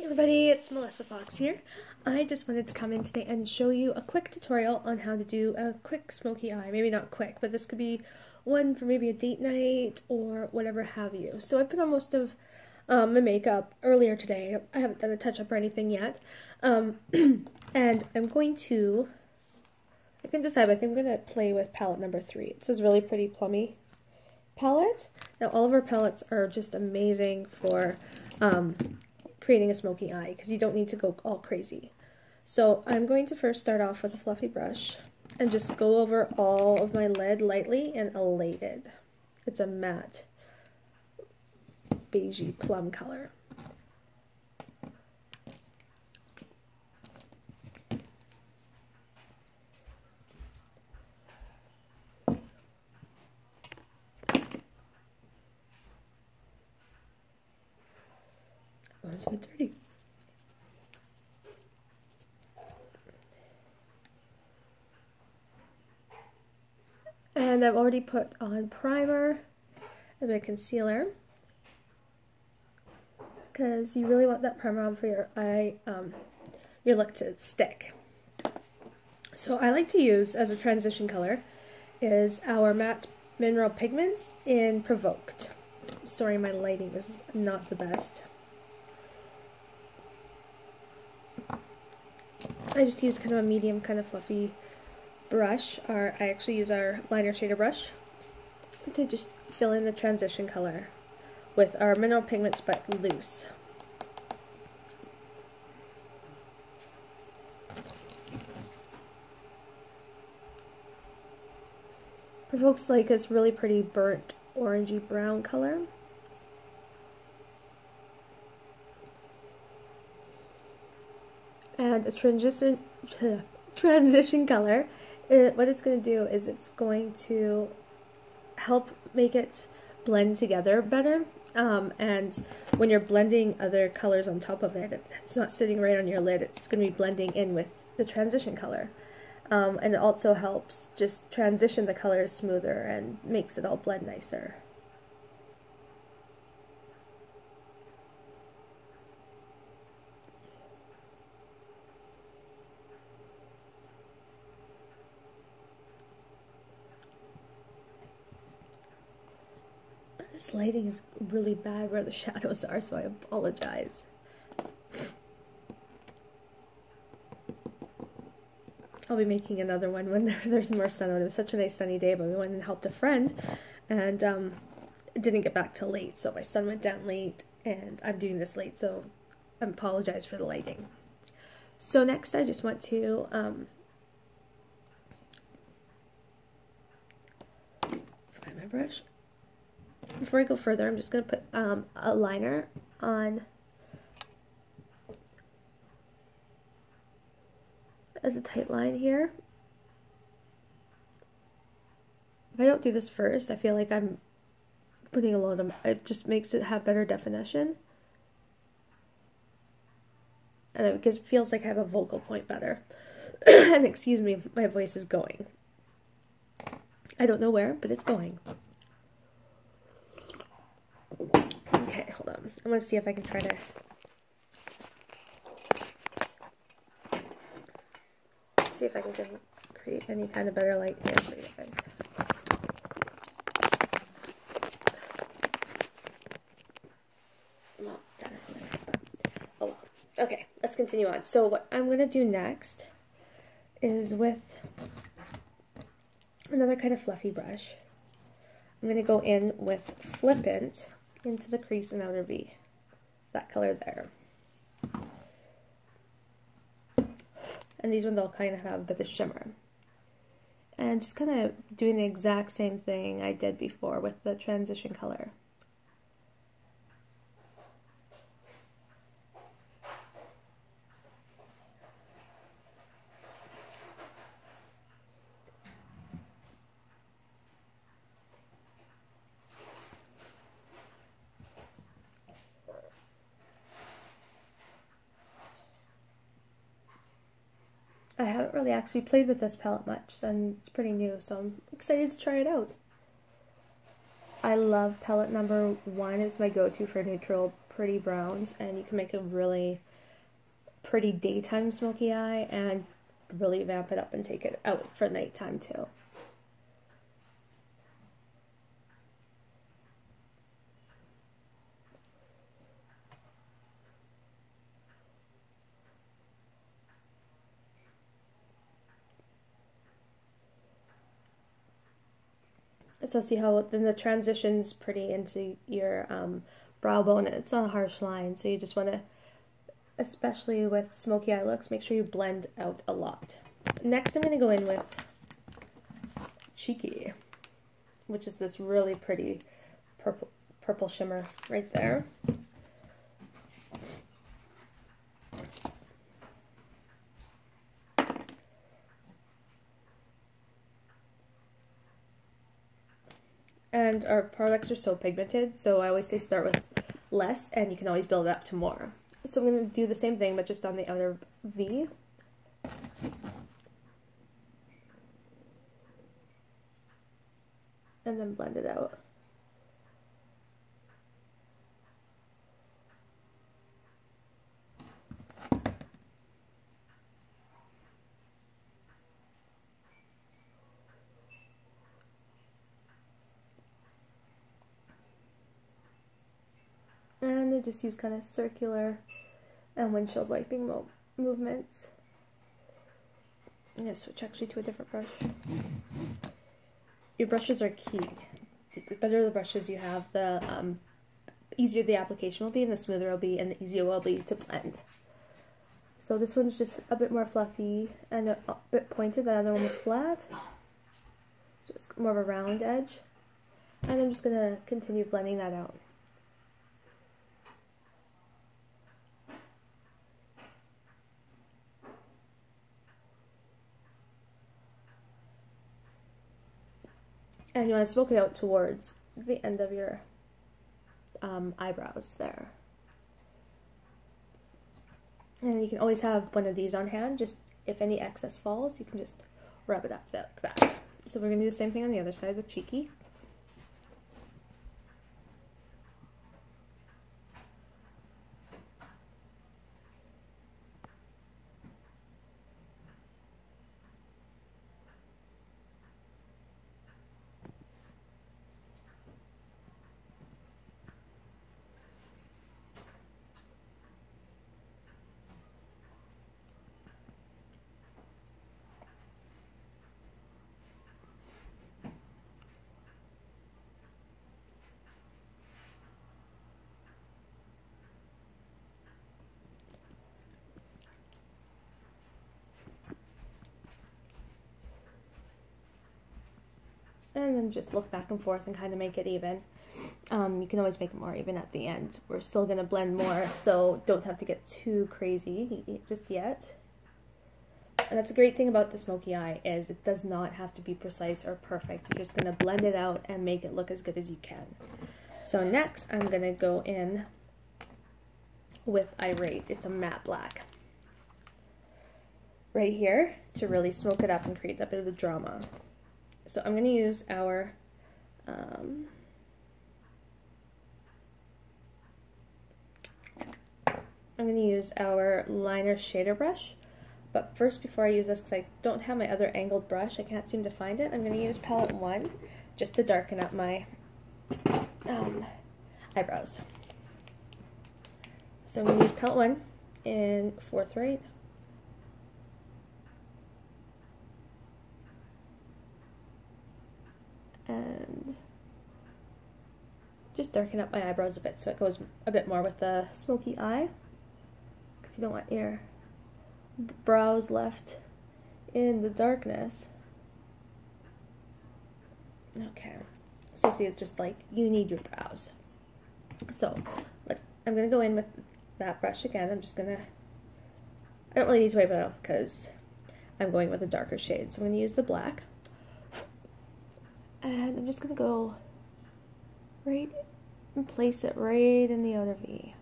Everybody, it's Melissa Fox here. I just wanted to come in today and show you a quick tutorial on how to do a quick smoky eye. Maybe not quick, but this could be one for maybe a date night or whatever have you. So I put on most of my makeup earlier today. I haven't done a touch-up or anything yet. And I'm going to, I can decide, I think I'm going to play with palette number 3. It's this really pretty plummy palette. Now all of our palettes are just amazing for creating a smoky eye because you don't need to go all crazy. So I'm going to first start off with a fluffy brush and just go over all of my lid lightly and elated. It's a matte beigey plum color. It's a bit dirty. And I've already put on primer, a bit of concealer, because you really want that primer on for your eye, your look to stick. So I like to use as a transition color is our matte mineral pigments in Provoked. Sorry, my lighting is not the best. I just use kind of a medium, kind of fluffy brush, or I actually use our liner shader brush to just fill in the transition color with our mineral pigments, but loose. Provokes like this really pretty burnt orangey brown color. And a transition color, what it's going to do is it's going to help make it blend together better. And when you're blending other colors on top of it, it's not sitting right on your lid, it's going to be blending in with the transition color. And it also helps just transition the colors smoother and makes it all blend nicer. This lighting is really bad where the shadows are, so I apologize. I'll be making another one when there's more sun out. It was such a nice sunny day, but we went and helped a friend, and didn't get back till late, so my son went down late, and I'm doing this late, so I apologize for the lighting. So next I just want to find my brush. Before I go further, I'm just going to put a liner on as a tight line here. If I don't do this first, I feel like I'm putting a lot of, it just makes it have better definition. And it feels like I have a vocal point better. And excuse me, my voice is going. I don't know where, but it's going. Okay, hold on. I'm going to see if I can try to see if I can create any kind of better light here for you guys. Oh well. Okay, let's continue on. So what I'm going to do next is with another kind of fluffy brush. I'm going to go in with Flippant into the crease and outer V, that color there. And these ones all kind of have a bit of shimmer. And just kind of doing the exact same thing I did before with the transition color. I haven't really actually played with this palette much, and it's pretty new, so I'm excited to try it out. I love palette number 1. It's my go-to for neutral pretty browns, and you can make a really pretty daytime smoky eye and really vamp it up and take it out for nighttime too. So see how then the transition's pretty into your brow bone, and it's not a harsh line, so you just want to, especially with smoky eye looks, make sure you blend out a lot. Next I'm going to go in with Cheeky, which is this really pretty purple shimmer right there. And our products are so pigmented, so I always say start with less and you can always build up to more. So I'm going to do the same thing, but just on the outer V. And then blend it out. And I just use kind of circular and windshield wiping movements. I'm going to switch actually to a different brush. Your brushes are key. The better the brushes you have, the easier the application will be, and the smoother it will be, and the easier it will be to blend. So this one's just a bit more fluffy and a bit pointed, the other one was flat. So it's more of a round edge. And I'm just going to continue blending that out. And you want to smoke it out towards the end of your eyebrows there. And you can always have one of these on hand, just if any excess falls, you can just rub it up like that. So we're going to do the same thing on the other side with Cheeky. And then just look back and forth and kind of make it even. You can always make it more even at the end. We're still going to blend more, so don't have to get too crazy just yet. And that's a great thing about the smoky eye, is it does not have to be precise or perfect. You're just going to blend it out and make it look as good as you can. So next I'm going to go in with Irate. It's a matte black. Right here to really smoke it up and create that bit of the drama. So I'm going to use our I'm going to use our liner shader brush, but first, before I use this, because I don't have my other angled brush, I can't seem to find it, I'm going to use palette 1 just to darken up my eyebrows. So I'm going to use palette 1 in 4th rate. And just darken up my eyebrows a bit so it goes a bit more with the smoky eye, because you don't want your brows left in the darkness. Okay, so see, it's just like you need your brows. So I'm going to go in with that brush again. I'm just going to, I don't really need to wipe it off because I'm going with a darker shade. So I'm going to use the black. And I'm just going to go right and place it right in the outer V.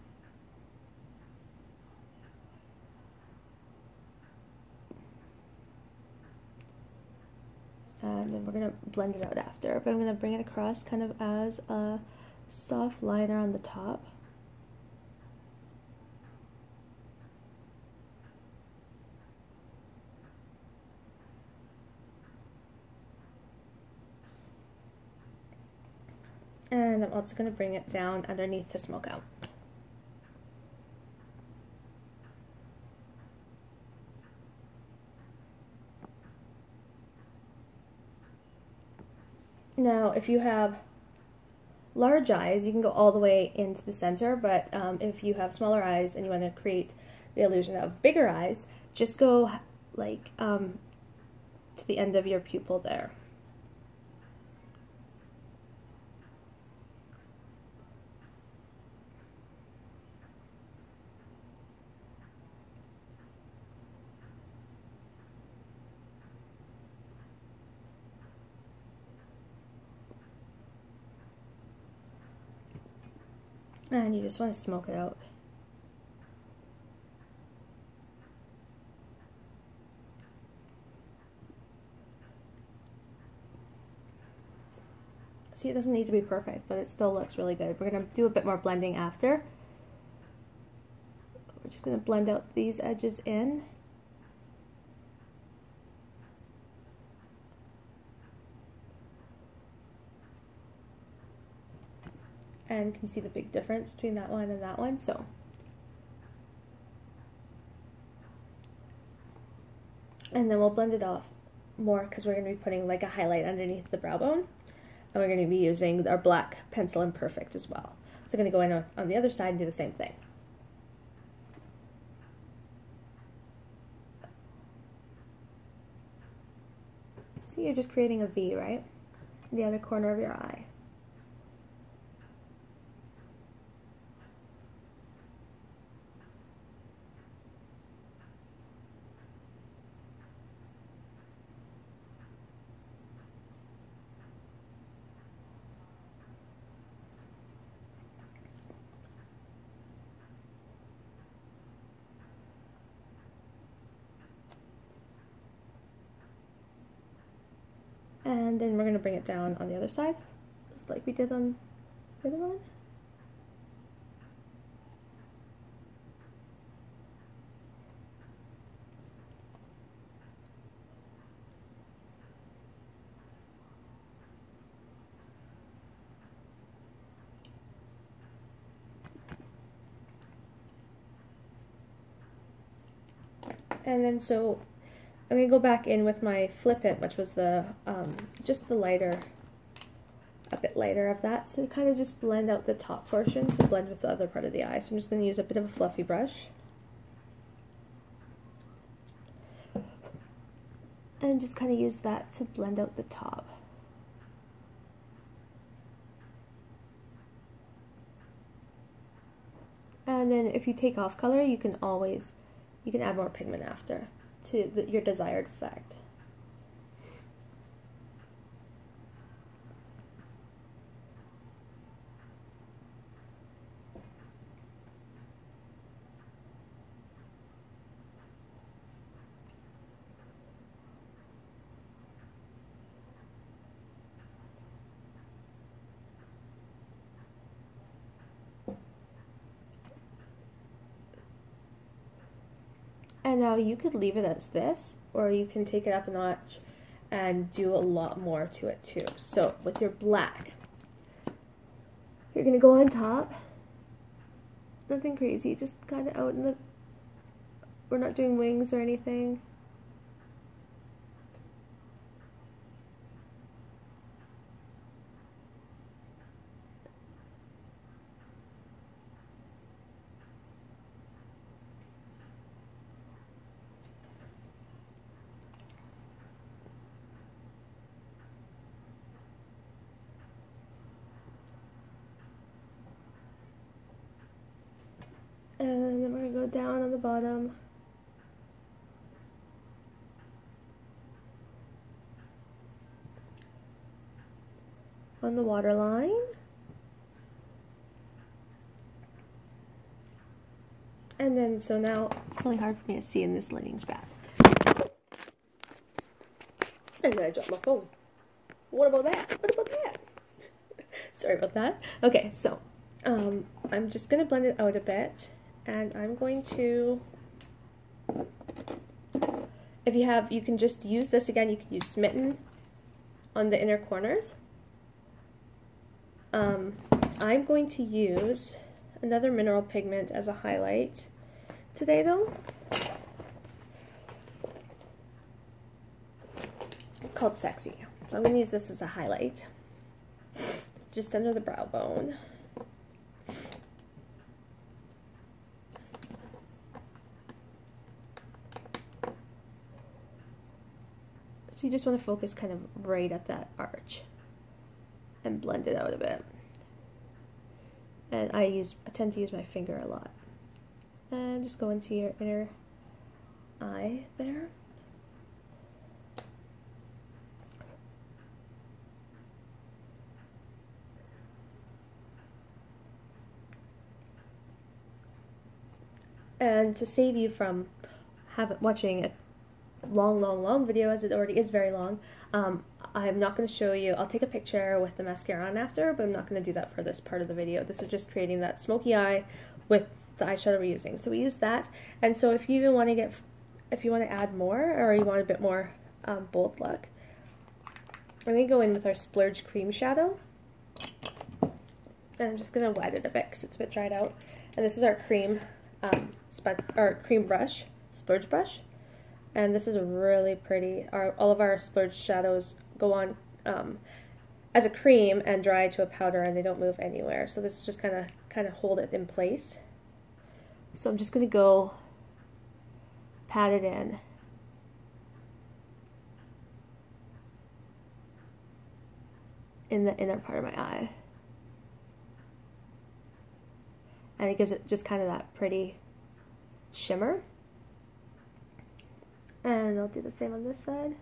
And then we're going to blend it out after. But I'm going to bring it across kind of as a soft liner on the top. And I'm also going to bring it down underneath to smoke out. Now, if you have large eyes, you can go all the way into the center, but if you have smaller eyes and you want to create the illusion of bigger eyes, just go like to the end of your pupil there. And you just want to smoke it out. See, it doesn't need to be perfect, but it still looks really good. We're going to do a bit more blending after. We're just going to blend out these edges in. And you can see the big difference between that one and that one. So and then we'll blend it off more because we're going to be putting like a highlight underneath the brow bone, and we're going to be using our black pencil imperfect as well. So I'm going to go in on the other side and do the same thing. See, you're just creating a V, right? In the other corner of your eye. And then we're going to bring it down on the other side, just like we did on the other one. And then so I'm going to go back in with my Flip It, which was the just the lighter, a bit lighter of that, so kind of just blend out the top portions and blend with the other part of the eye. So I'm just going to use a bit of a fluffy brush and just kind of use that to blend out the top. And then if you take off color, you can add more pigment after to your desired effect. And now you could leave it as this, or you can take it up a notch and do a lot more to it too. So with your black, you're going to go on top. Nothing crazy, just kind of out in the, we're not doing wings or anything. And then we're going to go down on the bottom. On the waterline. And then, so now, it's really hard for me to see in this lighting's bad. And then I dropped my phone. What about that? What about that? Sorry about that. Okay, so, I'm just going to blend it out a bit. And I'm going to, if you have, you can just use this again, you can use Smitten on the inner corners. I'm going to use another mineral pigment as a highlight today though, called Sexy. So I'm going to use this as a highlight, just under the brow bone. So you just want to focus kind of right at that arch and blend it out a bit. And I tend to use my finger a lot. And just go into your inner eye there. And to save you from watching a long video, as it already is very long, I'm not going to show you. I'll take a picture with the mascara on after, but I'm not going to do that for this part of the video. This is just creating that smoky eye with the eyeshadow we're using. So we use that, and so if you even want to if you want to add more, or you want a bit more bold look, we're going to go in with our Splurge Cream Shadow, and I'm just going to wet it a bit because it's a bit dried out. And this is our cream cream brush, Splurge brush. And this is really pretty. All of our Splurge shadows go on as a cream and dry to a powder, and they don't move anywhere. So this is just kind of hold it in place. So I'm just going to go pat it in the inner part of my eye. And it gives it just kind of that pretty shimmer. And I'll do the same on this side.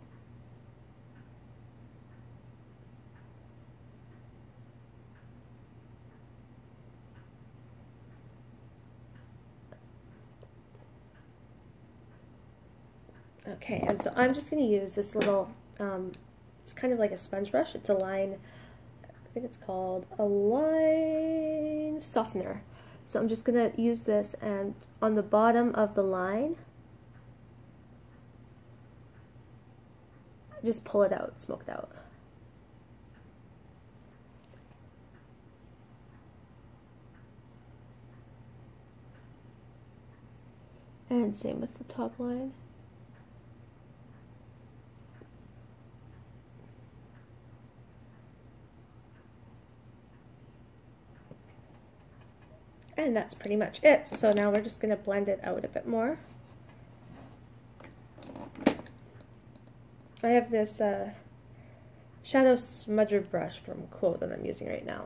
Okay, and so I'm just going to use this little, it's kind of like a sponge brush. It's a line, I think it's called a line softener. So I'm just going to use this, and on the bottom of the line, just pull it out, smoke it out. And same with the top line. And that's pretty much it. So now we're just going to blend it out a bit more. I have this shadow smudger brush from Quote that I'm using right now.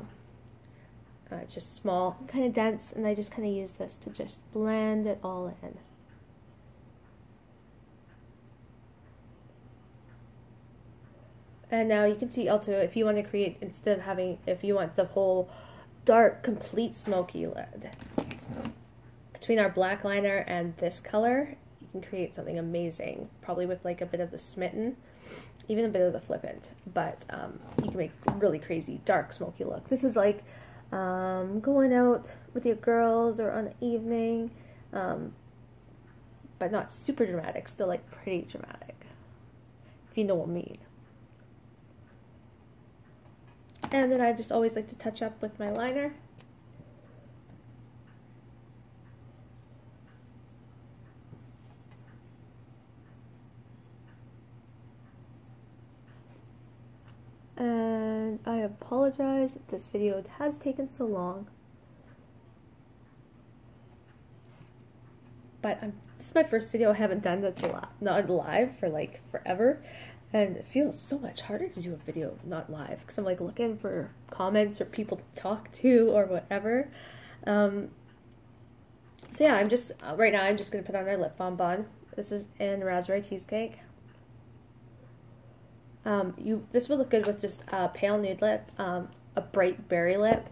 It's just small, kind of dense, and I just kind of use this to just blend it all in. And now you can see also, if you want to create, instead of having, if you want the whole dark, complete smoky lid, between our black liner and this color, you can create something amazing, probably with like a bit of the smitten, even a bit of the flippant, but you can make really crazy dark smoky look. This is like going out with your girls or on an evening, but not super dramatic, still like pretty dramatic, if you know what I mean. And then I just always like to touch up with my liner. And I apologize that this video has taken so long. But this is my first video I haven't done that's not live for like forever. And it feels so much harder to do a video not live because I'm like looking for comments or people to talk to or whatever. So yeah, I'm just, right now I'm just going to put on our lip bonbon. This is in Raspberry Cheesecake. This would look good with just a pale nude lip, a bright berry lip.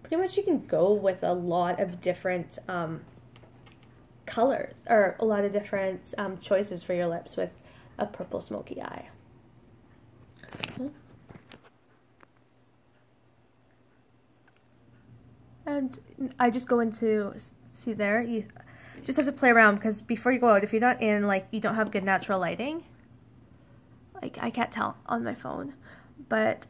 Pretty much you can go with a lot of different colors, or a lot of different choices for your lips with a purple smoky eye. And I just go into, see there, you just have to play around, because before you go out, if you're not in, like, you don't have good natural lighting, like, I can't tell on my phone, but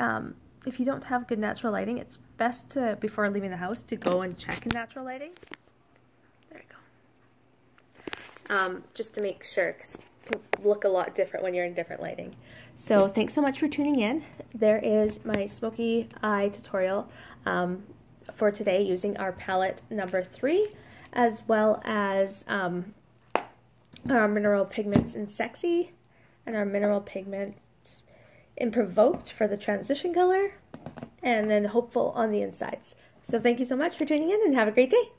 if you don't have good natural lighting, it's best to, before leaving the house, to go and check in natural lighting. There you go. Just to make sure, because it can look a lot different when you're in different lighting. So thanks so much for tuning in. There is my smoky eye tutorial for today using our palette number 3, as well as our mineral pigments in Sexy and our mineral pigments in Provoked for the transition color, and then Hopeful on the insides. So thank you so much for tuning in and have a great day.